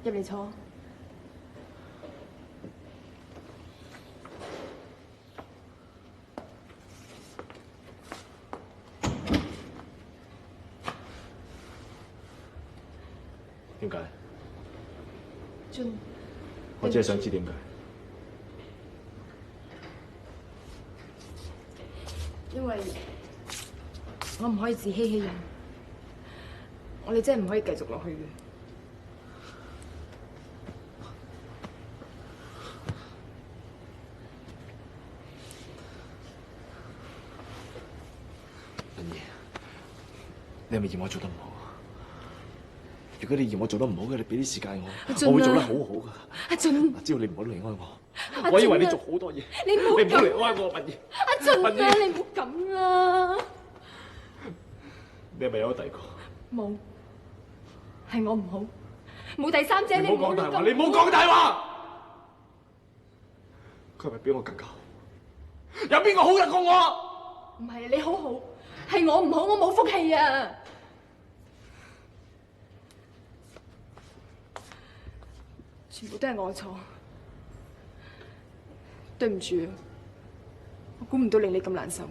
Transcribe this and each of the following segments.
入嚟坐。點解？俊，我只係想知點解。因為我唔可以自欺欺人，我哋真係唔可以繼續落去嘅。文儀，你係咪嫌我做得唔好？如果你嫌我做得唔好嘅，你俾啲時間我，我會做得好好噶。阿俊，只要你唔好離開我，我以為你做好多嘢，你唔好離開我，文儀。阿俊啊，你唔好咁啦。你係咪有咗第二個？冇，係我唔好，冇第三者。你唔好講大話，你唔好講大話。佢係咪比我更加好？有邊個好得過我？唔係你好好，係我唔好，我冇福氣啊！全部都係我錯，對唔住，我估唔到令你咁難受。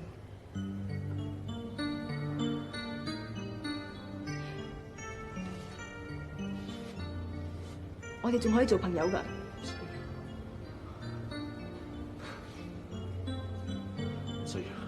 我哋仲可以做朋友㗎。唔需要。